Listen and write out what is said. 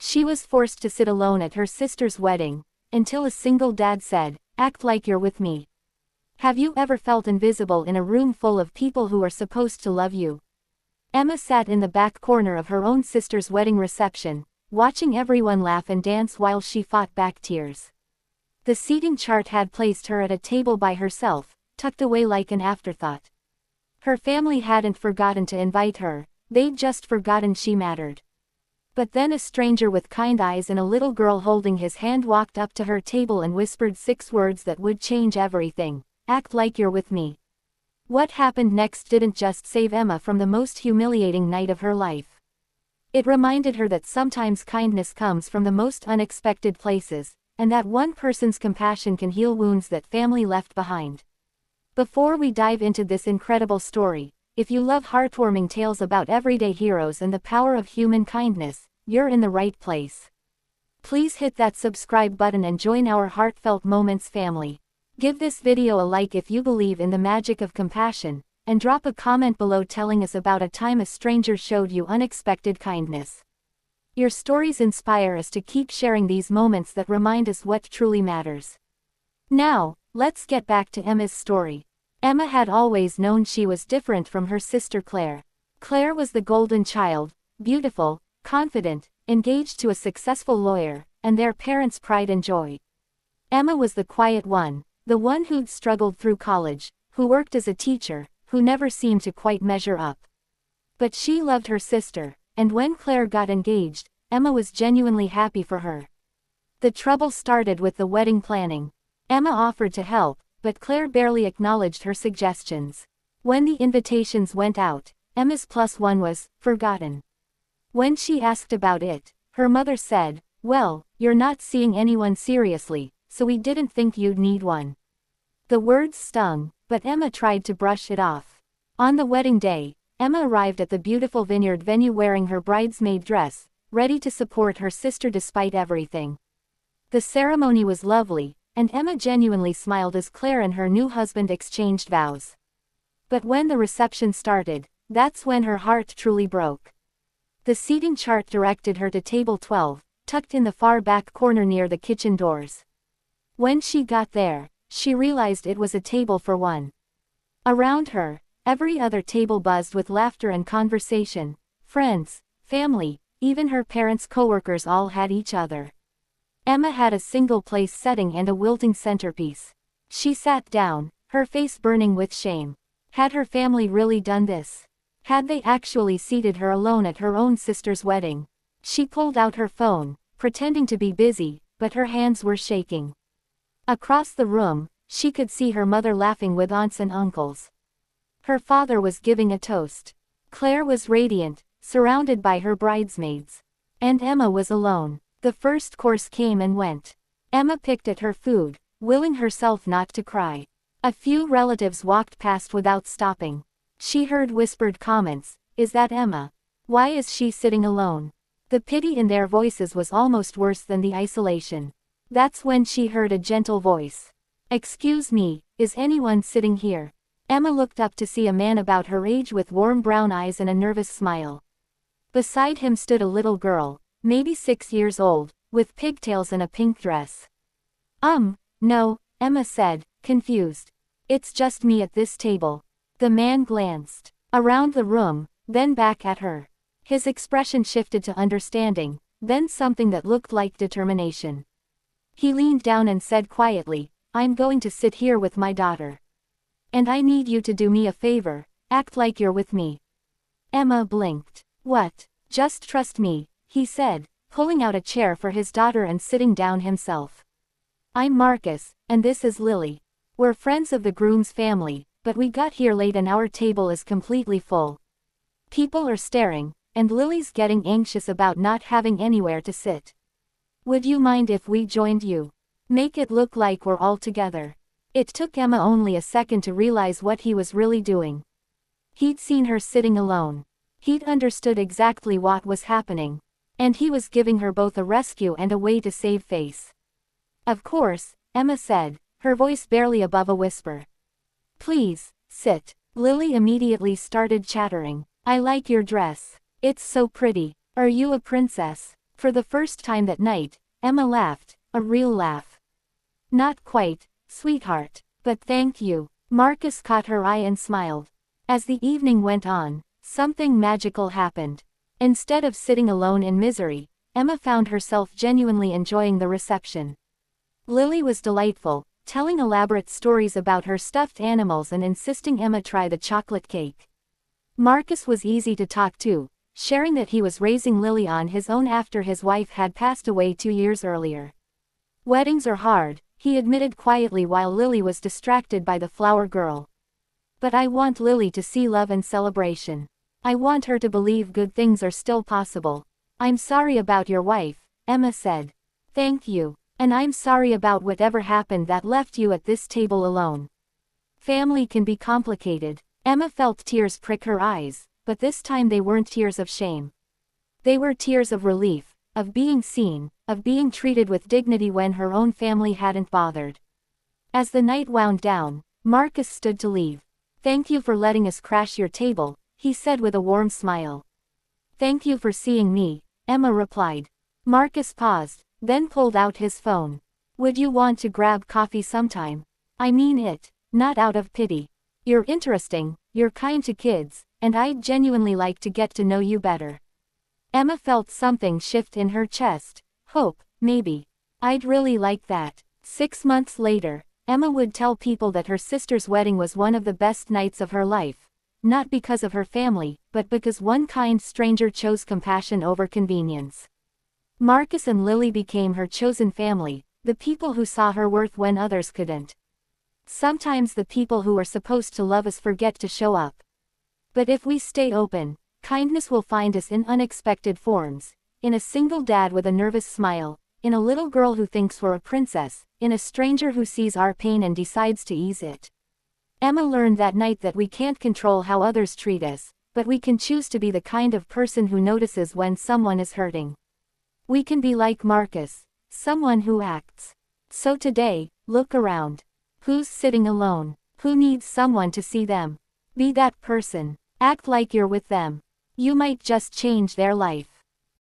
She was forced to sit alone at her sister's wedding, until a single dad said, "Act like you're with me." Have you ever felt invisible in a room full of people who are supposed to love you? Emma sat in the back corner of her own sister's wedding reception, watching everyone laugh and dance while she fought back tears. The seating chart had placed her at a table by herself, tucked away like an afterthought. Her family hadn't forgotten to invite her, they'd just forgotten she mattered. But then a stranger with kind eyes and a little girl holding his hand walked up to her table and whispered 6 words that would change everything. Act like you're with me. What happened next didn't just save Emma from the most humiliating night of her life. It reminded her that sometimes kindness comes from the most unexpected places, and that one person's compassion can heal wounds that family left behind. Before we dive into this incredible story, if you love heartwarming tales about everyday heroes and the power of human kindness, you're in the right place. Please hit that subscribe button and join our Heartfelt Moments family. Give this video a like if you believe in the magic of compassion, and drop a comment below telling us about a time a stranger showed you unexpected kindness. Your stories inspire us to keep sharing these moments that remind us what truly matters. Now, let's get back to Emma's story. Emma had always known she was different from her sister Claire. Claire was the golden child, beautiful, confident, engaged to a successful lawyer, and their parents' pride and joy. Emma was the quiet one, the one who'd struggled through college, who worked as a teacher, who never seemed to quite measure up. But she loved her sister, and when Claire got engaged, Emma was genuinely happy for her. The trouble started with the wedding planning. Emma offered to help, but Claire barely acknowledged her suggestions. When the invitations went out, Emma's +1 was forgotten. When she asked about it, her mother said, "Well, you're not seeing anyone seriously, so we didn't think you'd need one." The words stung, but Emma tried to brush it off. On the wedding day, Emma arrived at the beautiful vineyard venue wearing her bridesmaid dress, ready to support her sister despite everything. The ceremony was lovely, and Emma genuinely smiled as Claire and her new husband exchanged vows. But when the reception started, that's when her heart truly broke. The seating chart directed her to table 12, tucked in the far back corner near the kitchen doors. When she got there, she realized it was a table for one. Around her, every other table buzzed with laughter and conversation. Friends, family, even her parents' coworkers all had each other. Emma had a single place setting and a wilting centerpiece. She sat down, her face burning with shame. Had her family really done this? Had they actually seated her alone at her own sister's wedding? She pulled out her phone, pretending to be busy, but her hands were shaking. Across the room, she could see her mother laughing with aunts and uncles. Her father was giving a toast. Claire was radiant, surrounded by her bridesmaids. And Emma was alone. The first course came and went. Emma picked at her food, willing herself not to cry. A few relatives walked past without stopping. She heard whispered comments, "Is that Emma? Why is she sitting alone?" The pity in their voices was almost worse than the isolation. That's when she heard a gentle voice. "Excuse me, is anyone sitting here?" Emma looked up to see a man about her age with warm brown eyes and a nervous smile. Beside him stood a little girl, maybe 6 years old, with pigtails and a pink dress. No," Emma said, confused. "It's just me at this table." The man glanced around the room, then back at her. His expression shifted to understanding, then something that looked like determination. He leaned down and said quietly, "I'm going to sit here with my daughter. And I need you to do me a favor, act like you're with me." Emma blinked. "What? Just trust me," he said, pulling out a chair for his daughter and sitting down himself. "I'm Marcus, and this is Lily. We're friends of the groom's family, but we got here late and our table is completely full. People are staring, and Lily's getting anxious about not having anywhere to sit. Would you mind if we joined you? Make it look like we're all together." It took Emma only a second to realize what he was really doing. He'd seen her sitting alone. He'd understood exactly what was happening. And he was giving her both a rescue and a way to save face. "Of course," Emma said, her voice barely above a whisper. "Please, sit." Lily immediately started chattering. "I like your dress. It's so pretty. Are you a princess?" For the first time that night, Emma laughed, a real laugh. Not quite, sweetheart, but thank you. Marcus caught her eye and smiled. As the evening went on, something magical happened. Instead of sitting alone in misery, Emma found herself genuinely enjoying the reception. Lily was delightful, telling elaborate stories about her stuffed animals and insisting Emma try the chocolate cake. Marcus was easy to talk to, sharing that he was raising Lily on his own after his wife had passed away 2 years earlier. Weddings are hard, he admitted quietly while Lily was distracted by the flower girl. But I want Lily to see love and celebration. I want her to believe good things are still possible. I'm sorry about your wife, Emma said. Thank you. And I'm sorry about whatever happened that left you at this table alone. Family can be complicated. Emma felt tears prick her eyes, but this time they weren't tears of shame. They were tears of relief, of being seen, of being treated with dignity when her own family hadn't bothered. As the night wound down, Marcus stood to leave. Thank you for letting us crash your table, he said with a warm smile. Thank you for seeing me, Emma replied. Marcus paused, then pulled out his phone. Would you want to grab coffee sometime? I mean it, not out of pity. You're interesting, you're kind to kids, and I'd genuinely like to get to know you better. Emma felt something shift in her chest. Hope, maybe. I'd really like that. 6 months later, Emma would tell people that her sister's wedding was one of the best nights of her life. Not because of her family, but because one kind stranger chose compassion over convenience. Marcus and Lily became her chosen family, the people who saw her worth when others couldn't. Sometimes the people who are supposed to love us forget to show up. But if we stay open, kindness will find us in unexpected forms, in a single dad with a nervous smile, in a little girl who thinks we're a princess, in a stranger who sees our pain and decides to ease it. Emma learned that night that we can't control how others treat us, but we can choose to be the kind of person who notices when someone is hurting. We can be like Marcus, someone who acts. So today, look around. Who's sitting alone? Who needs someone to see them? Be that person. Act like you're with them. You might just change their life.